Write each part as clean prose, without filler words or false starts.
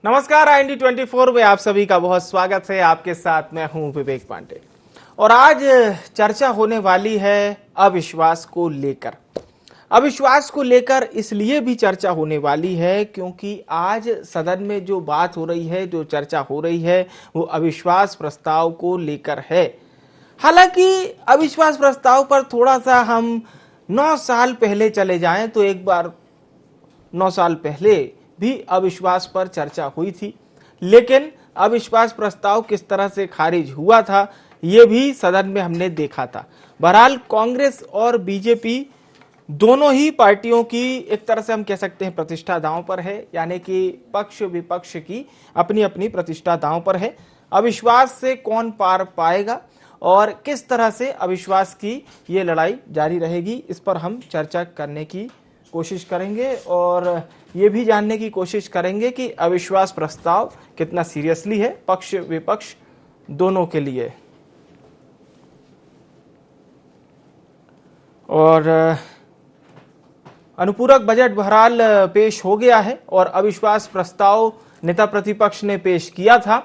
नमस्कार, IND24 में आप सभी का बहुत स्वागत है। आपके साथ मैं हूं विवेक पांडे और आज चर्चा होने वाली है अविश्वास को लेकर। अविश्वास को लेकर इसलिए भी चर्चा होने वाली है क्योंकि आज सदन में जो बात हो रही है, जो चर्चा हो रही है, वो अविश्वास प्रस्ताव को लेकर है। हालांकि अविश्वास प्रस्ताव पर थोड़ा सा हम 9 साल पहले चले जाएं तो एक बार 9 साल पहले भी अविश्वास पर चर्चा हुई थी, लेकिन अविश्वास प्रस्ताव किस तरह से खारिज हुआ था ये भी सदन में हमने देखा था। बहरहाल कांग्रेस और बीजेपी दोनों ही पार्टियों की एक तरह से हम कह सकते हैं प्रतिष्ठा दांव पर है, यानी कि पक्ष विपक्ष की अपनी अपनी प्रतिष्ठा दांव पर है। अविश्वास से कौन पार पाएगा और किस तरह से अविश्वास की ये लड़ाई जारी रहेगी, इस पर हम चर्चा करने की कोशिश करेंगे और ये भी जानने की कोशिश करेंगे कि अविश्वास प्रस्ताव कितना सीरियसली है पक्ष विपक्ष दोनों के लिए। और अनुपूरक बजट बहरहाल पेश हो गया है और अविश्वास प्रस्ताव नेता प्रतिपक्ष ने पेश किया था।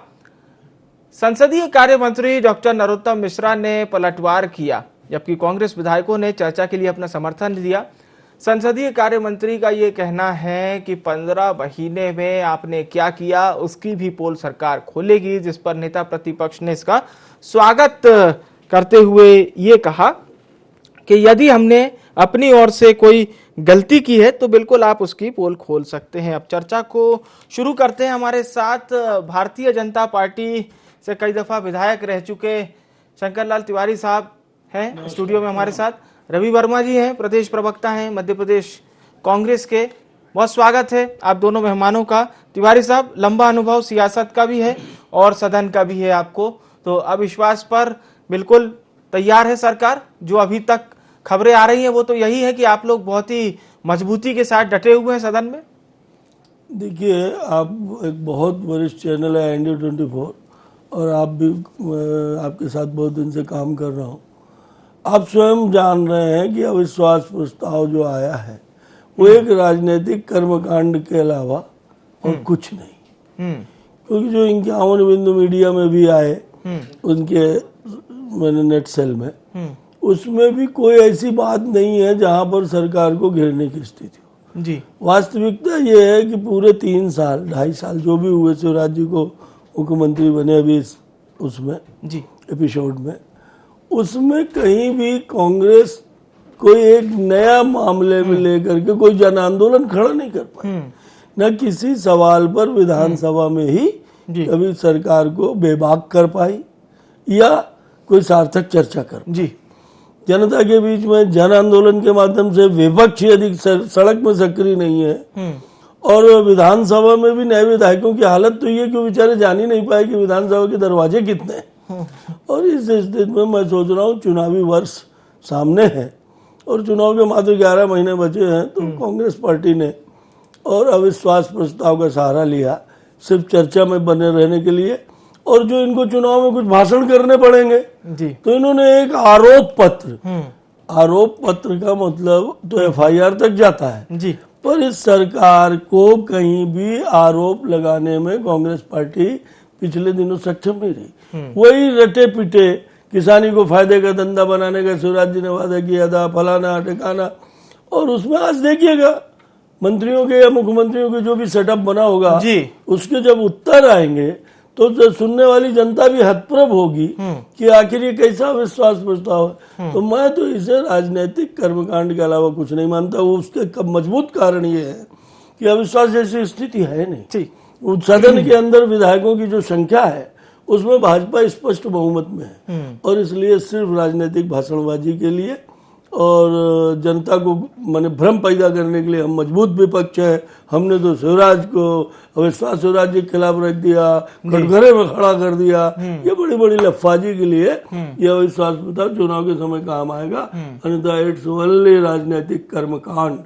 संसदीय कार्य मंत्री डॉक्टर नरोत्तम मिश्रा ने पलटवार किया, जबकि कांग्रेस विधायकों ने चर्चा के लिए अपना समर्थन दिया। संसदीय कार्य मंत्री का ये कहना है कि 15 महीने में आपने क्या किया उसकी भी पोल सरकार खोलेगी, जिस पर नेता प्रतिपक्ष ने इसका स्वागत करते हुए ये कहा कि यदि हमने अपनी ओर से कोई गलती की है तो बिल्कुल आप उसकी पोल खोल सकते हैं। अब चर्चा को शुरू करते हैं। हमारे साथ भारतीय जनता पार्टी से कई दफा विधायक रह चुके शंकरलाल तिवारी साहब हैं स्टूडियो में हमारे साथ। रवि वर्मा जी हैं, प्रदेश प्रवक्ता हैं मध्य प्रदेश कांग्रेस के। बहुत स्वागत है आप दोनों मेहमानों का। तिवारी साहब, लंबा अनुभव सियासत का भी है और सदन का भी है आपको, तो अविश्वास पर बिल्कुल तैयार है सरकार? जो अभी तक खबरें आ रही हैं वो तो यही है कि आप लोग बहुत ही मजबूती के साथ डटे हुए हैं सदन में। देखिए, आप एक बहुत वरिष्ठ चैनल है IND24 और आप भी आपके साथ बहुत दिन से काम कर रहा हूँ। आप स्वयं जान रहे हैं कि अविश्वास प्रस्ताव जो आया है वो एक राजनीतिक कर्मकांड के अलावा और कुछ नहीं। क्योंकि जो 51 बिंदु मीडिया में भी आए उनके मैंने नेट सेल में, उसमें भी कोई ऐसी बात नहीं है जहां पर सरकार को घेरने की स्थिति हो जी। वास्तविकता ये है कि पूरे 3 साल 2.5 साल जो भी हुए शिवराज जी को मुख्यमंत्री बने अभी उसमें जी एपिसोड में, उसमें कहीं भी कांग्रेस कोई एक नया मामले में लेकर के कोई जन आंदोलन खड़ा नहीं कर पाई। न किसी सवाल पर विधानसभा में ही कभी सरकार को बेबाक कर पाई या कोई सार्थक चर्चा कर जी। जनता के बीच में जन आंदोलन के माध्यम से विपक्ष अधिक सड़क में सक्रिय नहीं है और विधानसभा में भी नए विधायकों की हालत तो ये कि बेचारे जान ही नहीं पाए कि विधानसभा के दरवाजे कितने हैं। और इस स्थिति में मैं सोच रहा हूँ चुनावी वर्ष सामने है और चुनाव के मात्र 11 महीने बचे हैं, तो कांग्रेस पार्टी ने और अविश्वास प्रस्ताव का सहारा लिया सिर्फ चर्चा में बने रहने के लिए। और जो इनको चुनाव में कुछ भाषण करने पड़ेंगे जी, तो इन्होंने एक आरोप पत्र का मतलब तो FIR तक जाता है जी, पर इस सरकार को कहीं भी आरोप लगाने में कांग्रेस पार्टी पिछले दिनों सक्षम नहीं रही। वही रटे पिटे किसानी को फायदे का धंधा बनाने का शिवराज जी ने वादा किया था, फलाना ठिकाना, और उसमें आज देखिएगा मंत्रियों के या मुख्यमंत्रियों के जो भी सेटअप बना होगा जी, उसके जब उत्तर आएंगे तो सुनने वाली जनता भी हतप्रभ होगी कि आखिर ये कैसा विश्वास प्रस्ताव है। तो मैं तो इसे राजनीतिक कर्मकांड के अलावा कुछ नहीं मानता। वो उसके मजबूत कारण ये है कि अविश्वास जैसी स्थिति है नहीं। सदन के अंदर विधायकों की जो संख्या है उसमें भाजपा स्पष्ट बहुमत में है और इसलिए सिर्फ राजनीतिक भाषणबाजी के लिए और जनता को माने भ्रम पैदा करने के लिए हम मजबूत विपक्ष है, हमने तो शिवराज को अविश्वास शिवराज जी के खिलाफ रख दिया, कटघरे में खड़ा कर दिया, ये बड़ी बड़ी लफाजी के लिए यह अविश्वास प्रस्ताव चुनाव के समय काम आएगा, अन्यथा इट्स ओनली राजनीतिक कर्मकांड।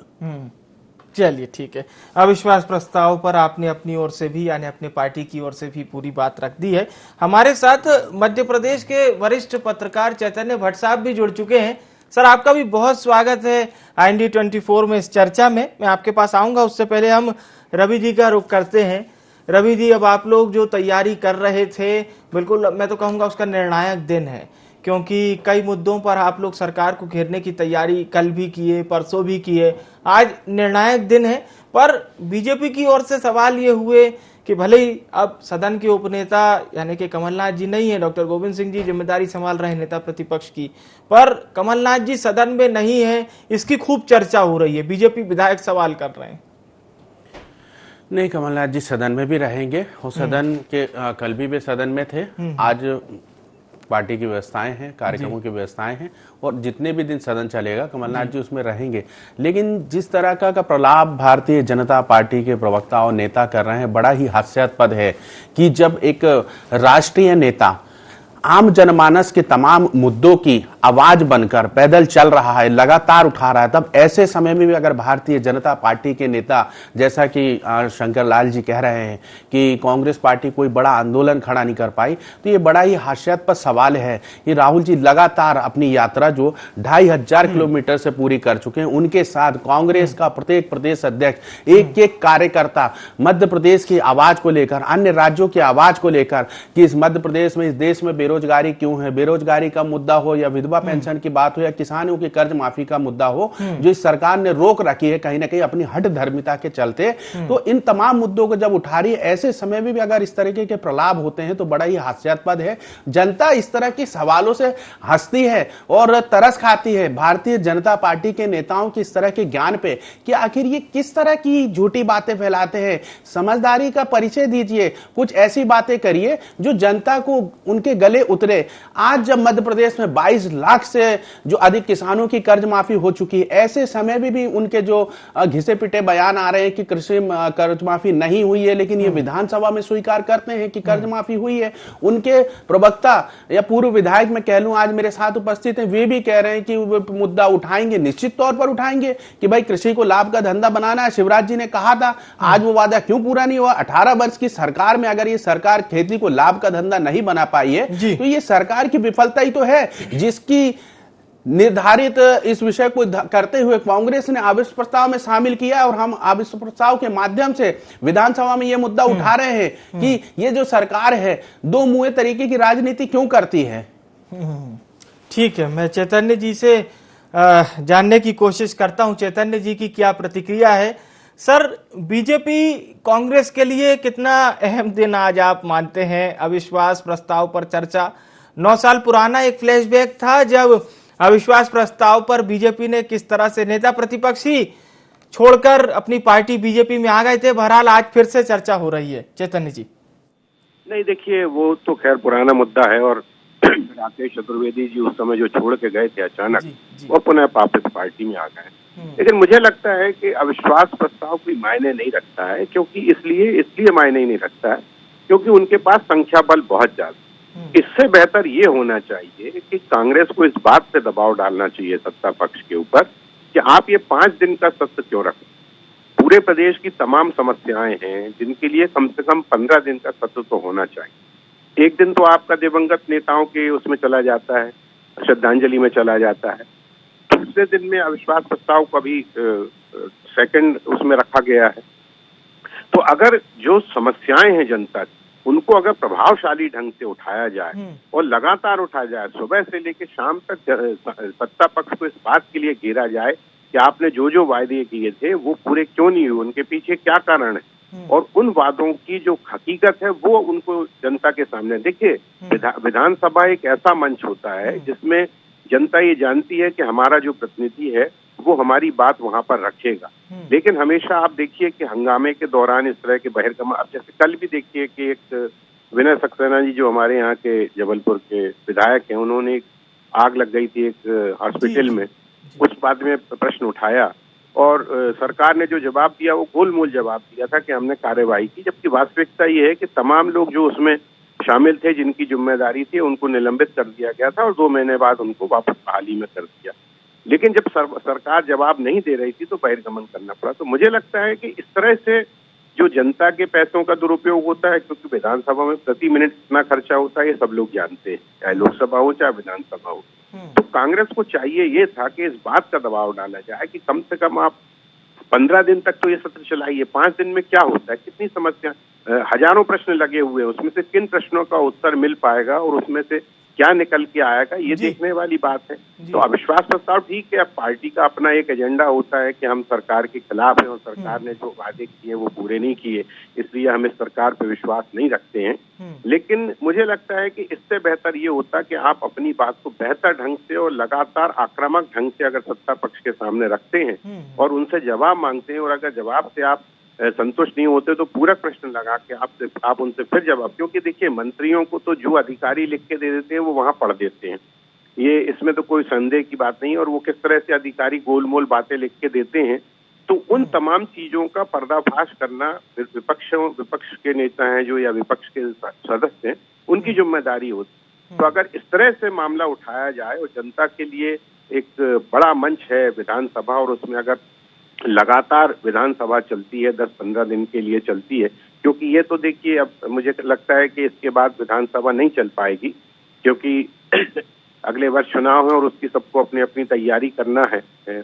चलिए ठीक है, अविश्वास प्रस्ताव पर आपने अपनी ओर से भी यानी अपने पार्टी की ओर से भी पूरी बात रख दी है। हमारे साथ मध्य प्रदेश के वरिष्ठ पत्रकार चैतन्य भट्ट साहब भी जुड़ चुके हैं। सर, आपका भी बहुत स्वागत है IND24 में इस चर्चा में। मैं आपके पास आऊंगा, उससे पहले हम रवि जी का रुख करते हैं। रवि जी, अब आप लोग जो तैयारी कर रहे थे, बिल्कुल मैं तो कहूंगा उसका निर्णायक दिन है, क्योंकि कई मुद्दों पर आप लोग सरकार को घेरने की तैयारी कल भी किए, परसों भी किए, आज निर्णायक दिन है। पर बीजेपी की ओर से सवाल ये हुए कि भले ही अब सदन के उपनेता यानी कि कमलनाथ जी नहीं है, डॉक्टर गोविंद सिंह जी जिम्मेदारी संभाल रहे हैं नेता प्रतिपक्ष की, पर कमलनाथ जी सदन में नहीं है, इसकी खूब चर्चा हो रही है, बीजेपी विधायक सवाल कर रहे हैं। नहीं, कमलनाथ जी सदन में भी रहेंगे। वो सदन के कल भी वे सदन में थे। आज पार्टी की व्यवस्थाएं हैं, कार्यक्रमों की व्यवस्थाएं हैं, और जितने भी दिन सदन चलेगा कमलनाथ जी उसमें रहेंगे। लेकिन जिस तरह का प्रलाप भारतीय जनता पार्टी के प्रवक्ता और नेता कर रहे हैं, बड़ा ही हास्यास्पद है कि जब एक राष्ट्रीय नेता आम जनमानस के तमाम मुद्दों की आवाज बनकर पैदल चल रहा है, लगातार उठा रहा है, तब ऐसे समय में भी अगर भारतीय जनता पार्टी के नेता जैसा कि शंकर लाल जी कह रहे हैं कि कांग्रेस पार्टी कोई बड़ा आंदोलन खड़ा नहीं कर पाई, तो ये बड़ा ही हास्यास्पद सवाल है। ये राहुल जी लगातार अपनी यात्रा जो 2500 किलोमीटर से पूरी कर चुके हैं, उनके साथ कांग्रेस का प्रत्येक प्रदेश अध्यक्ष, एक एक कार्यकर्ता मध्य प्रदेश की आवाज को लेकर, अन्य राज्यों की आवाज को लेकर कि इस मध्य प्रदेश में, इस देश में बेरोजगारी क्यों है, बेरोजगारी का मुद्दा हो या विधवा पेंशन की बात हो या किसानों की कर्ज माफी का मुद्दा हो, जो इस सरकार ने रोक रखी है कहीं ना कहीं अपनी हट धर्मिता के चलते, तो इन तमाम मुद्दों को जब उठा रही है, ऐसे समय में भी अगर इस तरीके के प्रलाप होते हैं तो बड़ा ही हास्यास्पद है। जनता इस तरह के सवालों से हंसती है और तरस खाती है भारतीय जनता पार्टी के नेताओं की इस तरह के ज्ञान पे कि आखिर ये किस तरह की झूठी बातें फैलाते हैं। समझदारी का परिचय दीजिए, कुछ ऐसी बातें करिए जो जनता को उनके गले उतरे। आज जब मध्य प्रदेश में 22 लाख से जो अधिक किसानों की कर्ज माफी हो चुकी है, ऐसे समय में भी उनके जो घिसे पिटे बयान आ रहे हैं कि कृषि कर्ज माफी नहीं हुई है, लेकिन ये विधानसभा में स्वीकार करते हैं कि कर्ज माफी हुई है। उनके प्रवक्ता या पूर्व विधायक मैं कह लूं आज मेरे साथ उपस्थित हैं, वे भी कह रहे हैं कि वो मुद्दा उठाएंगे, निश्चित तौर पर उठाएंगे कि भाई कृषि को लाभ का धंधा बनाना है। शिवराज जी ने कहा था, आज वो वादा क्यों पूरा नहीं हुआ? 18 वर्ष की सरकार में अगर ये सरकार खेती को लाभ का धंधा नहीं बना पाई है तो ये सरकार की विफलता ही तो है, जिसकी निर्धारित इस विषय को करते हुए कांग्रेस ने अविश्वास प्रस्ताव में शामिल किया और हम अविश्वास प्रस्ताव के माध्यम से विधानसभा में यह मुद्दा उठा रहे हैं कि ये जो सरकार है दो मुंहे तरीके की राजनीति क्यों करती है। ठीक है, मैं चैतन्य जी से जानने की कोशिश करता हूं, चैतन्य जी की क्या प्रतिक्रिया है। सर, बीजेपी कांग्रेस के लिए कितना अहम दिन आज आप मानते हैं? अविश्वास प्रस्ताव पर चर्चा 9 साल पुराना एक फ्लैशबैक था जब अविश्वास प्रस्ताव पर बीजेपी ने किस तरह से नेता प्रतिपक्ष ही छोड़कर अपनी पार्टी बीजेपी में आ गए थे। बहरहाल आज फिर से चर्चा हो रही है। चैतन्य जी। नहीं, देखिए वो तो खैर पुराना मुद्दा है और राकेश चतुर्वेदी जी उस समय जो छोड़ के गए थे अचानक और पुनः वापस पार्टी में आ गए। लेकिन मुझे लगता है कि अविश्वास प्रस्ताव कोई मायने नहीं रखता है, क्योंकि इसलिए मायने नहीं रखता है क्योंकि उनके पास संख्या बल बहुत ज्यादा। इससे बेहतर ये होना चाहिए कि कांग्रेस को इस बात पे दबाव डालना चाहिए सत्ता पक्ष के ऊपर कि आप ये 5 दिन का सत्र क्यों रखें। पूरे प्रदेश की तमाम समस्याएं हैं जिनके लिए कम से कम 15 दिन का सत्र तो होना चाहिए। एक दिन तो आपका दिवंगत नेताओं के उसमें चला जाता है, श्रद्धांजलि में चला जाता है। दूसरे दिन में अविश्वास प्रस्ताव को अभी सेकंड उसमें रखा गया है। तो अगर जो समस्याएं हैं जनता की उनको अगर प्रभावशाली ढंग से उठाया जाए और लगातार उठाया जाए, सुबह से लेकर शाम तक सत्ता पक्ष को इस बात के लिए घेरा जाए कि आपने जो जो वायदे किए थे वो पूरे क्यों नहीं हुए, उनके पीछे क्या कारण है, और उन वादों की जो हकीकत है वो उनको जनता के सामने। देखिए, विधानसभा एक ऐसा मंच होता है जिसमें जनता ये जानती है कि हमारा जो प्रतिनिधि है वो हमारी बात वहां पर रखेगा। लेकिन हमेशा आप देखिए कि हंगामे के दौरान इस तरह के बहिर्गमन, अब जैसे कल भी देखिए कि एक विनय सक्सेना जी जो हमारे यहाँ के जबलपुर के विधायक हैं, उन्होंने आग लग गई थी एक हॉस्पिटल में, उस बात में प्रश्न उठाया और सरकार ने जो जवाब दिया वो गोलमोल जवाब दिया था कि हमने कार्रवाई की, जबकि वास्तविकता ये है कि तमाम लोग जो उसमें शामिल थे जिनकी जिम्मेदारी थी उनको निलंबित कर दिया गया था और 2 महीने बाद उनको वापस बहाली में कर दिया। लेकिन जब सरकार जवाब नहीं दे रही थी तो बहिर्गमन करना पड़ा। तो मुझे लगता है कि इस तरह से जो जनता के पैसों का दुरुपयोग होता है, क्योंकि विधानसभा में प्रति मिनट कितना खर्चा होता है ये सब लोग जानते हैं, चाहे लोकसभा हो चाहे विधानसभा हो। तो कांग्रेस को चाहिए ये था कि इस बात का दबाव डाला जाए कि कम से कम आप 15 दिन तक तो ये सत्र चलाइए, 5 दिन में क्या होता है, कितनी समस्या, हजारों प्रश्न लगे हुए हैं, उसमें से किन प्रश्नों का उत्तर मिल पाएगा और उसमें से क्या निकल के आएगा, ये देखने वाली बात है। तो अविश्वास प्रस्ताव ठीक है, अब पार्टी का अपना एक एजेंडा होता है कि हम सरकार के खिलाफ हैं और सरकार ने जो वादे किए वो पूरे नहीं किए, इसलिए हम इस सरकार पर विश्वास नहीं रखते हैं। लेकिन मुझे लगता है कि इससे बेहतर ये होता कि आप अपनी बात को बेहतर ढंग से और लगातार आक्रामक ढंग से अगर सत्ता पक्ष के सामने रखते हैं और उनसे जवाब मांगते हैं, और अगर जवाब से आप संतुष्ट नहीं होते तो पूरक प्रश्न लगा के आप उनसे फिर जवाब, क्योंकि देखिए मंत्रियों को तो जो अधिकारी लिख के दे देते हैं वो वहां पढ़ देते हैं, ये इसमें तो कोई संदेह की बात नहीं। और वो किस तरह से अधिकारी गोलमोल बातें लिख के देते हैं, तो उन तमाम चीजों का पर्दाफाश करना विपक्ष के नेता हैं जो या विपक्ष के सदस्य हैं, उनकी जिम्मेदारी होती। तो अगर इस तरह से मामला उठाया जाए और जनता के लिए एक बड़ा मंच है विधानसभा, और उसमें अगर लगातार विधानसभा चलती है, 10-15 दिन के लिए चलती है, क्योंकि ये तो देखिए अब मुझे लगता है कि इसके बाद विधानसभा नहीं चल पाएगी, क्योंकि अगले वर्ष चुनाव है और उसकी सबको अपनी अपनी तैयारी करना है।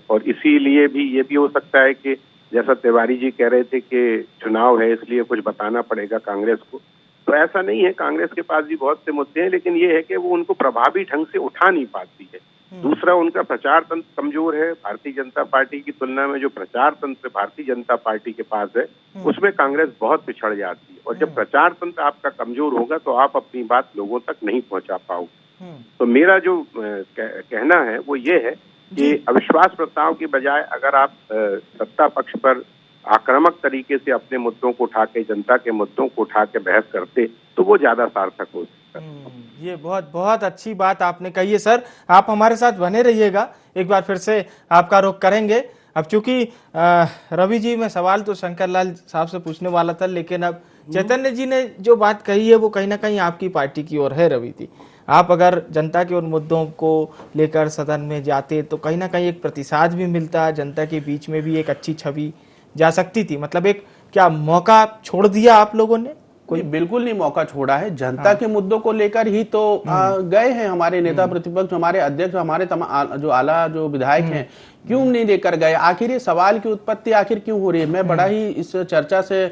और इसीलिए भी ये भी हो सकता है कि जैसा तिवारी जी कह रहे थे कि चुनाव है इसलिए कुछ बताना पड़ेगा कांग्रेस को, तो ऐसा नहीं है। कांग्रेस के पास भी बहुत से मुद्दे हैं, लेकिन ये है कि वो उनको प्रभावी ढंग से उठा नहीं पाती है। दूसरा, उनका प्रचार तंत्र कमजोर है। भारतीय जनता पार्टी की तुलना में जो प्रचार तंत्र भारतीय जनता पार्टी के पास है उसमें कांग्रेस बहुत पिछड़ जाती है, और जब प्रचार तंत्र आपका कमजोर होगा तो आप अपनी बात लोगों तक नहीं पहुंचा पाओगे। तो मेरा जो कहना है वो ये है कि अविश्वास प्रस्ताव की बजाय अगर आप सत्ता पक्ष पर आक्रामक तरीके से अपने मुद्दों को उठा के, जनता के मुद्दों को उठा के बहस करते तो वो ज्यादा सार्थक हो सकता है। ये बहुत बहुत अच्छी बात आपने कही है सर। आप हमारे साथ बने रहिएगा, एक बार फिर से आपका रुख करेंगे। अब चूंकि रवि जी, मैं सवाल तो शंकर लाल साहब से पूछने वाला था, लेकिन अब चैतन्य जी ने जो बात कही है वो कहीं ना कहीं आपकी पार्टी की ओर है। रवि जी, आप अगर जनता के उन मुद्दों को लेकर सदन में जाते तो कहीं ना कहीं एक प्रतिसाद भी मिलता, जनता के बीच में भी एक अच्छी छवि जा सकती थी। मतलब एक क्या मौका छोड़ दिया आप लोगों ने? कोई बिल्कुल नहीं मौका छोड़ा है। जनता के मुद्दों को लेकर ही तो गए हैं हमारे नेता प्रतिपक्ष, हमारे अध्यक्ष, हमारे जो आला जो विधायक हैं, क्यों नहीं लेकर गए? आखिर ये सवाल की उत्पत्ति आखिर क्यों हो रही है? मैं बड़ा ही इस चर्चा से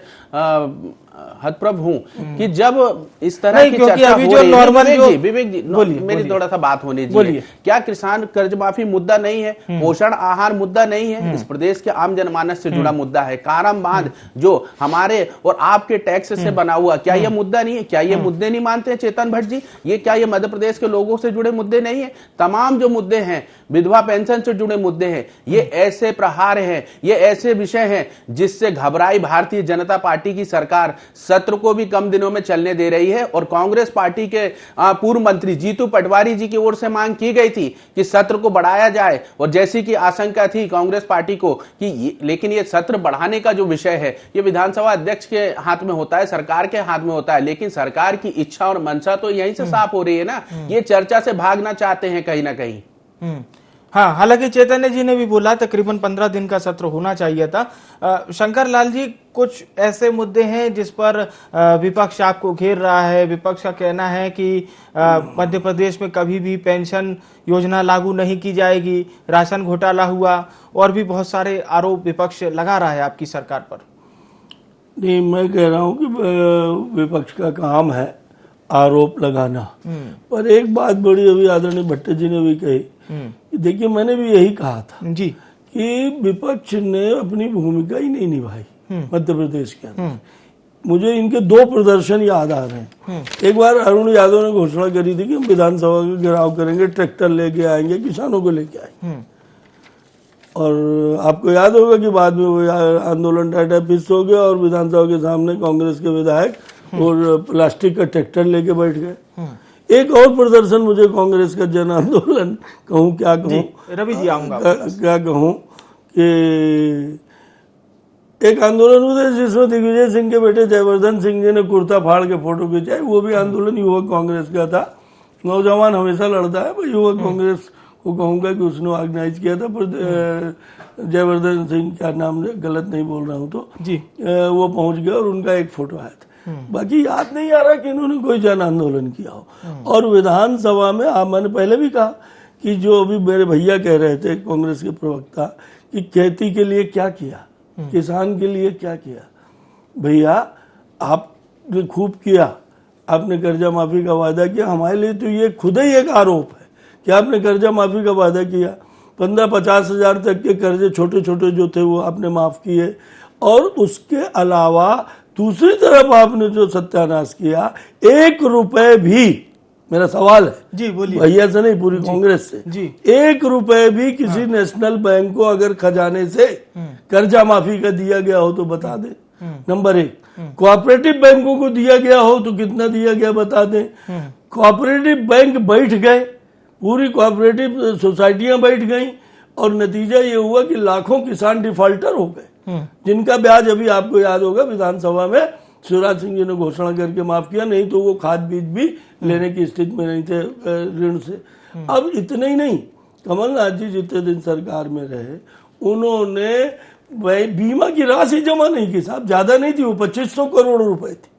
हतप्रभ हूं कि जब इस तरह की चर्चा हो रही है। विवेक जी, मेरी थोड़ा सा बात होने दीजिए। क्या किसान कर्ज माफी मुद्दा नहीं है? पोषण आहार मुद्दा नहीं है? इस प्रदेश के आम जनमानस से जुड़ा मुद्दा है। काराम बांध जो हमारे और आपके टैक्स से बना हुआ, क्या यह मुद्दा नहीं है? क्या ये मुद्दे नहीं मानते हैं चेतन भट्ट जी? ये क्या ये मध्य प्रदेश के लोगों से जुड़े मुद्दे नहीं है? तमाम जो मुद्दे हैं, विधवा पेंशन से जुड़े मुद्दे हैं, ये ऐसे प्रहार हैं, ये ऐसे विषय हैं जिससे घबराई भारतीय जनता पार्टी की सरकार सत्र को भी कम दिनों में चलने दे रही है। और कांग्रेस पार्टी के पूर्व मंत्री जीतू पटवारी जी की ओर से मांग की गई थी कि सत्र को बढ़ाया जाए, और जैसी की आशंका थी कांग्रेस पार्टी को कि लेकिन ये सत्र बढ़ाने का जो विषय है ये विधानसभा अध्यक्ष के हाथ में होता है, सरकार के हाथ में होता है, लेकिन सरकार की इच्छा और मंशा तो यहीं से साफ हो रही है ना। ये चर्चा से भागना चाहते हैं कहीं ना कहीं। हाँ, हालांकि चैतन्य जी ने भी बोला तकरीबन 15 दिन का सत्र होना चाहिए था। शंकर लाल जी, कुछ ऐसे मुद्दे हैं जिस पर विपक्ष आपको घेर रहा है। विपक्ष का कहना है कि मध्य प्रदेश में कभी भी पेंशन योजना लागू नहीं की जाएगी, राशन घोटाला हुआ, और भी बहुत सारे आरोप विपक्ष लगा रहा है आपकी सरकार पर। नहीं, मैं कह रहा हूँ कि विपक्ष का काम है आरोप लगाना, पर एक बात बड़ी अभी आदरणीय भट्ट जी ने भी कही, देखिए मैंने भी यही कहा था जी कि विपक्ष ने अपनी भूमिका ही नहीं निभाई मध्य प्रदेश के अंदर। मुझे इनके 2 प्रदर्शन याद आ रहे हैं। एक बार अरुण यादव ने घोषणा करी थी कि हम विधानसभा का घेराव करेंगे, ट्रैक्टर लेके आएंगे, किसानों को लेके आएंगे, और आपको याद होगा कि बाद में वो आंदोलन टाटा पिस हो गया और विधानसभा के सामने कांग्रेस के विधायक और प्लास्टिक का ट्रैक्टर लेके बैठ गए। एक और प्रदर्शन मुझे कांग्रेस का जन आंदोलन कहूँ, क्या कहूँ, रवि जी आऊंगा, क्या कहूँ कि एक आंदोलन हुआ जिसमें दिग्विजय सिंह के बेटे जयवर्धन सिंह जी ने कुर्ता फाड़ के फोटो खिंचाई। वो भी आंदोलन युवक कांग्रेस का था। नौजवान हमेशा लड़ता है, पर युवक कांग्रेस को कहूँगा कि उसने ऑर्गेनाइज किया था। पर जयवर्धन सिंह, क्या नाम गलत नहीं बोल रहा हूँ तो जी, वो पहुंच गया और उनका एक फोटो आया था। बाकी याद नहीं आ रहा कि इन्होंने कोई जन आंदोलन किया हो। और विधानसभा में मैंने पहले भी कहा कि जो अभी मेरे भैया कह रहे थे कांग्रेस के प्रवक्ता कि खेती के लिए क्या किया, किसान के लिए क्या किया? भैया आपने खूब किया, आपने कर्जा माफी का वादा किया। हमारे लिए तो ये खुद ही एक आरोप है कि आपने कर्जा माफी का वादा किया, 15-50 हजार तक के कर्जे छोटे छोटे जो थे वो आपने माफ किए, और उसके अलावा दूसरी तरफ आपने जो सत्यानाश किया, 1 रुपए भी, मेरा सवाल है जी बोलिए भैया से नहीं, पूरी कांग्रेस से, जी 1 रुपए भी किसी नेशनल बैंक को अगर खजाने से कर्जा माफी का दिया गया हो तो बता दें। नंबर 1, कोऑपरेटिव बैंकों को दिया गया हो तो कितना दिया गया बता दें। कोऑपरेटिव बैंक बैठ गए, पूरी कोऑपरेटिव सोसाइटियां बैठ गईं, और नतीजा ये हुआ कि लाखों किसान डिफॉल्टर हो गए, जिनका ब्याज अभी आपको याद होगा विधानसभा में शिवराज सिंह जी ने घोषणा करके माफ किया, नहीं तो वो खाद बीज भी लेने की स्थिति में नहीं थे ऋण से। अब इतने ही नहीं, कमलनाथ जी जितने दिन सरकार में रहे उन्होंने बीमा की राशि जमा नहीं की साहब, ज्यादा नहीं थी, वो 2500 करोड़ रुपए थी,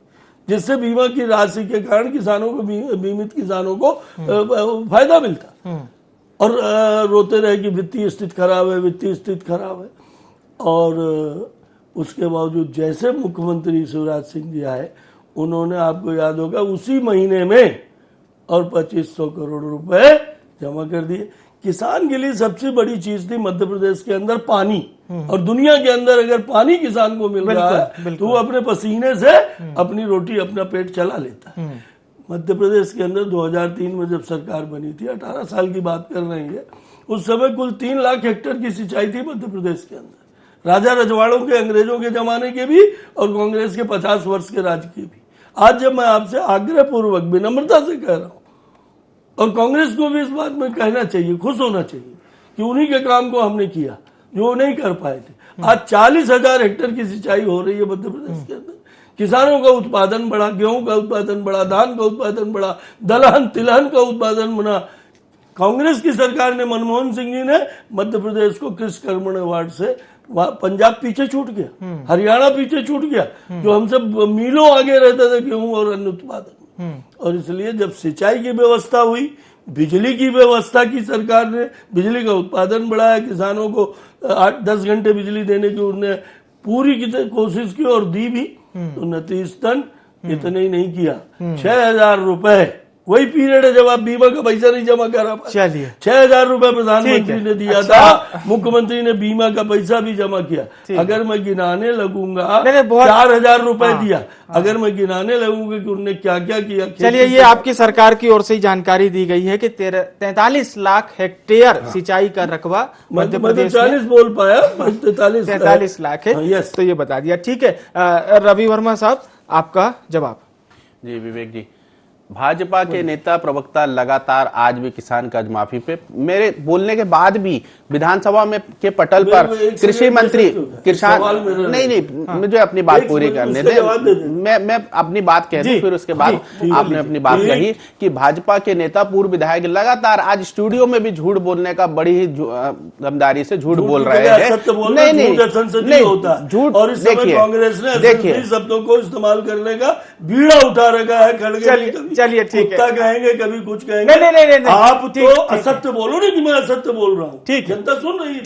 जिससे बीमा की राशि के कारण किसानों को, बीमित किसानों को फायदा मिलता, और रोते रहे कि वित्तीय स्थिति खराब है, वित्तीय स्थिति खराब है। और उसके बावजूद जैसे मुख्यमंत्री शिवराज सिंह जी आए, उन्होंने, आपको याद होगा, उसी महीने में और 2500 करोड़ रुपए जमा कर दिए। किसान के लिए सबसे बड़ी चीज थी मध्य प्रदेश के अंदर पानी, और दुनिया के अंदर अगर पानी किसान को मिल रहा है तो वो अपने पसीने से अपनी रोटी, अपना पेट चला लेता है। मध्य प्रदेश के अंदर 2003 में जब सरकार बनी थी, 18 साल की बात कर रहे हैं, उस समय कुल 3 लाख हेक्टेयर की सिंचाई थी मध्य प्रदेश के अंदर, राजा रजवाड़ों के, अंग्रेजों के जमाने के भी और कांग्रेस के 50 वर्ष के राज के भी। आज जब मैं आपसे आग्रह पूर्वक विनम्रता से कह रहा हूं, और कांग्रेस को भी इस बात में कहना चाहिए, खुश होना चाहिए कि उन्हीं के काम को हमने किया जो नहीं कर पाए थे। आज 40,000 हेक्टेयर की सिंचाई हो रही है मध्य प्रदेश के अंदर, किसानों का उत्पादन बढ़ा, गेहूं का उत्पादन बढ़ा, धान का उत्पादन बढ़ा, दलहन तिलहन का उत्पादन बढ़ा। कांग्रेस की सरकार ने, मनमोहन सिंह जी ने मध्य प्रदेश को कृषि कर्मण अवार्ड से, पंजाब पीछे छूट गया, हरियाणा पीछे छूट गया, जो हमसे मीलों आगे रहता था गेहूं और अन्य उत्पादन। और इसलिए जब सिंचाई की व्यवस्था हुई, बिजली की व्यवस्था की सरकार ने, बिजली का उत्पादन बढ़ाया, किसानों को 8-10 घंटे बिजली देने की उन्होंने पूरी कोशिश की और दी भी। तो नतीजतन इतने ही नहीं किया, 6,000 रुपए वही पीरियड है जब आप बीमा का पैसा नहीं जमा करा पाए। चलिए 6,000 रुपए प्रधानमंत्री ने दिया था, मुख्यमंत्री ने बीमा का पैसा भी जमा किया। अगर मैं गिनाने लगूंगा, 4,000 रुपए दिया, अगर मैं गिनाने लगूंगा कि उन्होंने क्या क्या किया। चलिए, ये आपकी सरकार की ओर से ही जानकारी दी गई है कि 43 लाख हेक्टेयर सिंचाई का रकबा मध्य प्रदेश में, 40 बोल पाया, 43 लाख है। यस, तो ये बता दिया। ठीक है, रवि वर्मा साहब, आपका जवाब। जी विवेक जी, भाजपा के नेता प्रवक्ता लगातार आज भी किसान कर्ज माफी पे, मेरे बोलने के बाद भी विधानसभा में के पटल पर कृषि मंत्री, किसान, नहीं मुझे अपनी बात पूरी करने दे, मैं अपनी बात कह दूं, फिर उसके बाद आपने अपनी बात कही कि भाजपा के नेता, पूर्व विधायक लगातार आज स्टूडियो में भी झूठ बोलने का, बड़ी ही दमदारी से झूठ बोल रहे हैं। नहीं झूठ, और इस समय कांग्रेस ने देखिए शब्दों को इस्तेमाल करने का बीड़ा उठा रखा है। चलिए ठीक है, कहेंगे कभी कुछ कहेंगे, नहीं आप तो असत्य बोलो नहीं कि मैं असत्य बोल रहा हूँ। ठीक, जनता सुन रही है।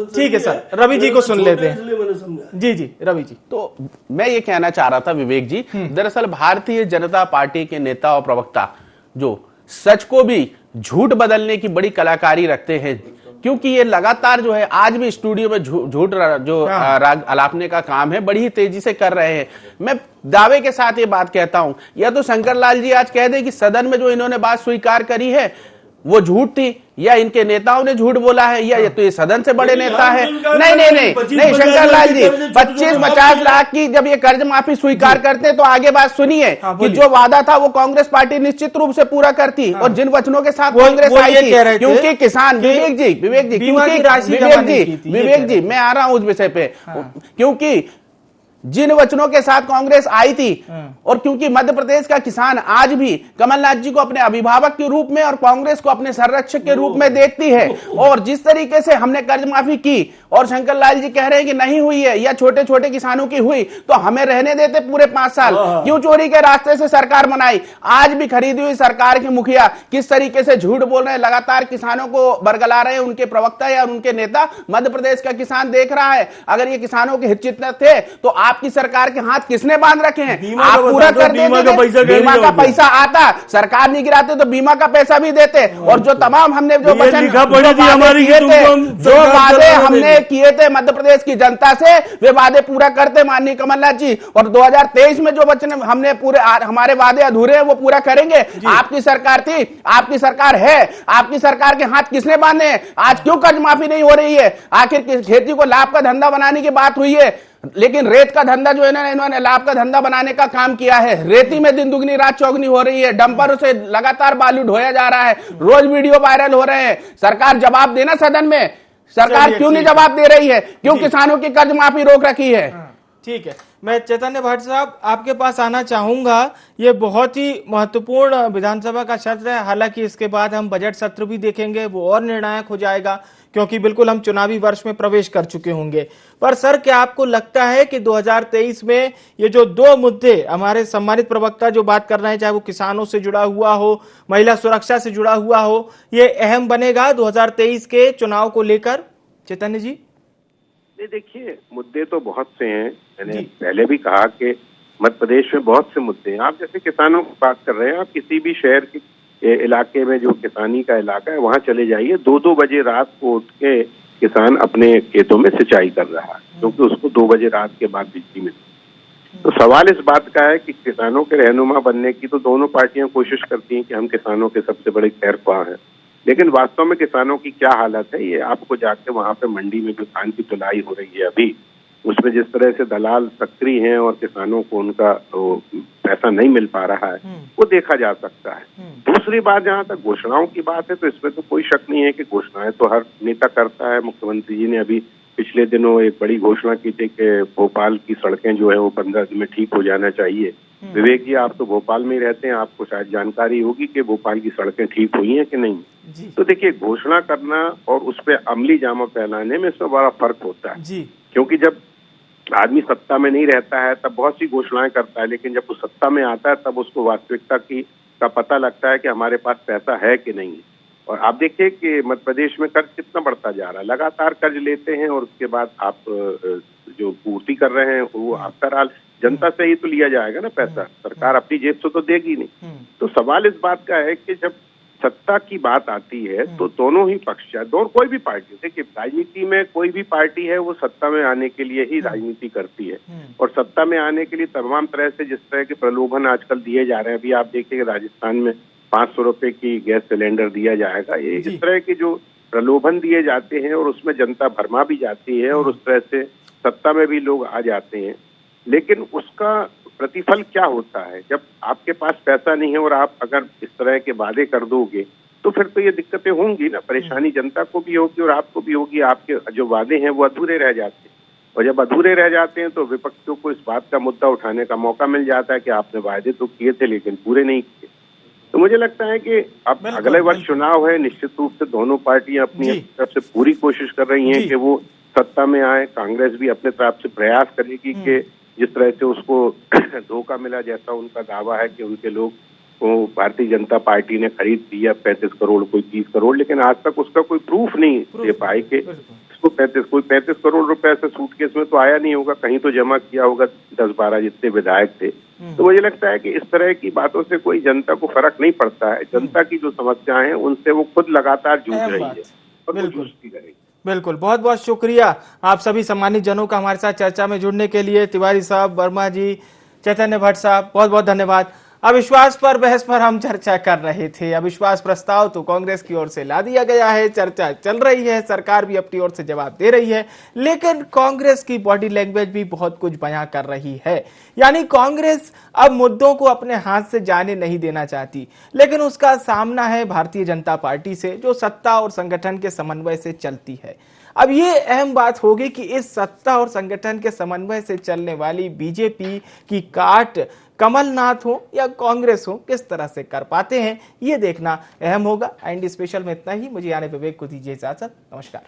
ठीक है सर, रवि जी को सुन लेते हैं। इसलिए मैंने समझा। जी रवि जी। तो मैं ये कहना चाह रहा था विवेक जी, दरअसल भारतीय जनता पार्टी के नेता और प्रवक्ता जो सच को भी झूठ बदलने की बड़ी कलाकारी रखते हैं, क्योंकि ये लगातार जो है आज भी स्टूडियो में झूठ जो राग अलापने का काम है बड़ी ही तेजी से कर रहे हैं। मैं दावे के साथ ये बात कहता हूं, या तो शंकर लाल जी आज कह दें कि सदन में जो इन्होंने बात स्वीकार करी है वो झूठ थी, या इनके नेताओं ने झूठ बोला है, या ये तो ये सदन से बड़े नेता है। नहीं शंकर लाल जी, 25-50 लाख की जब ये कर्ज माफी स्वीकार करते हैं तो आगे बात सुनिए कि जो वादा था वो कांग्रेस पार्टी निश्चित रूप से पूरा करती, और जिन वचनों के साथ कांग्रेस आई थी, क्योंकि किसान, विवेक जी मैं आ रहा हूं उस विषय पे, क्योंकि जिन वचनों के साथ कांग्रेस आई थी, और क्योंकि मध्य प्रदेश का किसान आज भी कमलनाथ जी को अपने अभिभावक के रूप में और कांग्रेस को अपने संरक्षक के रूप में देखती है, और जिस तरीके से हमने कर्ज माफी की और शंकर लाल जी कह रहे हैं कि नहीं हुई है या छोटे छोटे किसानों की हुई, तो हमें रहने देते पूरे 5 साल, क्यों चोरी के रास्ते से सरकार बनाई? आज भी खरीदी हुई सरकार के मुखिया किस तरीके से झूठ बोल रहे हैं, लगातार किसानों को बरगला रहे हैं। उनके प्रवक्ता या उनके नेता मध्य प्रदेश का किसान देख रहा है। अगर ये किसानों के हितचिंतक थे तो आपकी सरकार के हाथ किसने बांध रखे हैं? आप पूरा कर देते, बीमा का पैसा आता, सरकार नहीं गिराते तो बीमा का पैसा भी देते। और जो तमाम हमने जो वचन जो वादे हमने किए थे मध्य प्रदेश की जनता से, वे वादे पूरा करते माननीय कमलनाथ जी। और 2023 में जो वचन हमने पूरे, हमारे वादे अधूरे हैं वो पूरा करेंगे। आपकी सरकार थी, आपकी सरकार है, आपकी सरकार के हाथ किसने बांधे? आज क्यों कर्ज माफी नहीं हो रही है? आखिर खेती को लाभ का धंधा बनाने की बात हुई है, लेकिन रेत का धंधा जो है ना, इन्होंने लाभ का धंधा बनाने का काम किया है। रेती में दिन दुगनी रात चौगनी हो रही है, डंपर से लगातार बालू ढोया जा रहा है, रोज वीडियो वायरल हो रहे हैं। सरकार जवाब देना सदन में, सरकार क्यों नहीं जवाब दे रही है? क्यों किसानों की कर्ज माफी रोक रखी है? ठीक है, मैं चैतन्य भट्ट साहब आपके पास आना चाहूंगा। ये बहुत ही महत्वपूर्ण विधानसभा का सत्र है, हालांकि इसके बाद हम बजट सत्र भी देखेंगे, वो और निर्णायक हो जाएगा क्योंकि बिल्कुल हम चुनावी वर्ष में प्रवेश कर चुके होंगे। पर सर, क्या आपको लगता है कि 2023 में ये जो 2 मुद्दे हमारे सम्मानित प्रवक्ता जो बात कर रहे हैं, चाहे वो किसानों से जुड़ा हुआ हो, महिला सुरक्षा से जुड़ा हुआ हो, ये अहम बनेगा 2023 के चुनाव को लेकर? चैतन्य जी। नहीं, देखिए, मुद्दे तो बहुत से हैं। मैंने पहले भी कहा कि मध्य प्रदेश में बहुत से मुद्दे हैं। आप जैसे किसानों की बात कर रहे हैं, आप किसी भी शहर के इलाके में जो किसानी का इलाका है वहां चले जाइए, 2-2 बजे रात को उठ के किसान अपने खेतों में सिंचाई कर रहा है, क्योंकि उसको 2 बजे रात के बाद बिजली मिलती है। तो सवाल इस बात का है कि किसानों के रहनुमा बनने की तो दोनों पार्टियां कोशिश करती हैं कि हम किसानों के सबसे बड़े खैरख्वाह हैं, लेकिन वास्तव में किसानों की क्या हालत है ये आपको जाके वहां पे मंडी में जो धान की तुलाई हो रही है अभी, उसमें जिस तरह से दलाल सक्रिय हैं और किसानों को उनका पैसा नहीं मिल पा रहा है, वो देखा जा सकता है। दूसरी बात, जहाँ तक घोषणाओं की बात है तो इसमें तो कोई शक नहीं है कि घोषणाएं तो हर नेता करता है। मुख्यमंत्री जी ने अभी पिछले दिनों एक बड़ी घोषणा की थी कि भोपाल की सड़कें जो है वो 15 दिन में ठीक हो जाना चाहिए। विवेक जी, आप तो भोपाल में ही रहते हैं, आपको शायद जानकारी होगी कि भोपाल की सड़कें ठीक हुई हैं कि नहीं। तो देखिए, घोषणा करना और उस पर अमली जामा फैलाने में इसमें बड़ा फर्क होता है, क्योंकि जब आदमी सत्ता में नहीं रहता है तब बहुत सी घोषणाएं करता है, लेकिन जब वो सत्ता में आता है तब उसको वास्तविकता का पता लगता है कि हमारे पास पैसा है कि नहीं। और आप देखिए कि मध्य प्रदेश में कर्ज कितना बढ़ता जा रहा है, लगातार कर्ज लेते हैं और उसके बाद आप जो पूर्ति कर रहे हैं वो आफ्टर ऑल जनता से ही तो लिया जाएगा ना पैसा, सरकार अपनी जेब से तो देगी नहीं। तो सवाल इस बात का है कि जब सत्ता की बात आती है तो दोनों ही पक्ष, कोई भी पार्टी, देखिए राजनीति में कोई भी पार्टी है वो सत्ता में आने के लिए ही राजनीति करती है, और सत्ता में आने के लिए तमाम तरह से जिस तरह के प्रलोभन आजकल दिए जा रहे हैं, अभी आप देखिए राजस्थान में 500 रुपए की गैस सिलेंडर दिया जाएगा, ये इस तरह के जो प्रलोभन दिए जाते हैं और उसमें जनता भरमा भी जाती है और उस तरह से सत्ता में भी लोग आ जाते हैं। लेकिन उसका प्रतिफल क्या होता है? जब आपके पास पैसा नहीं है और आप अगर इस तरह के वादे कर दोगे तो फिर तो ये दिक्कतें होंगी ना, परेशानी जनता को भी होगी और आपको भी होगी। आपके जो वादे हैं वो अधूरे रह जाते हैं, और जब अधूरे रह जाते हैं तो विपक्षियों को इस बात का मुद्दा उठाने का मौका मिल जाता है कि आपने वादे तो किए थे लेकिन पूरे नहीं किए। तो मुझे लगता है कि अब अगले वर्ष चुनाव है, निश्चित रूप से दोनों पार्टियां अपनी तरफ से पूरी कोशिश कर रही हैं कि वो सत्ता में आए। कांग्रेस भी अपने तरफ से प्रयास करेगी कि जिस तरह से उसको धोखा मिला, जैसा उनका दावा है कि उनके लोग को भारतीय जनता पार्टी ने खरीद दिया 35 करोड़, कोई 30 करोड़, लेकिन आज तक उसका कोई प्रूफ नहीं दे पाए कि इसको 35 करोड़ रुपए से सूटकेस में तो आया नहीं होगा, कहीं तो जमा किया होगा 10-12 जितने विधायक थे। तो मुझे लगता है कि इस तरह की बातों से कोई जनता को फर्क नहीं पड़ता है। जनता की जो समस्याएं हैं उनसे वो खुद लगातार जूझ रही है और वो जूझती रहेगी। बिल्कुल, बहुत बहुत शुक्रिया आप सभी सम्मानित जनों का हमारे साथ चर्चा में जुड़ने के लिए। तिवारी साहब, वर्मा जी, चैतन्य भट्ट साहब, बहुत बहुत धन्यवाद। अविश्वास पर बहस पर हम चर्चा कर रहे थे। अविश्वास प्रस्ताव तो कांग्रेस की ओर से ला दिया गया है, चर्चा चल रही है, सरकार भी अपनी ओर से जवाब दे रही है, लेकिन कांग्रेस की बॉडी लैंग्वेज भी बहुत कुछ बयां कर रही है। यानी कांग्रेस अब मुद्दों को अपने हाथ से जाने नहीं देना चाहती, लेकिन उसका सामना है भारतीय जनता पार्टी से, जो सत्ता और संगठन के समन्वय से चलती है। अब ये अहम बात होगी कि इस सत्ता और संगठन के समन्वय से चलने वाली बीजेपी की काट कमलनाथ हो या कांग्रेस हो किस तरह से कर पाते हैं, ये देखना अहम होगा। एंड स्पेशल में इतना ही। मुझे यानी विवेक को दीजिए इजाजत। नमस्कार।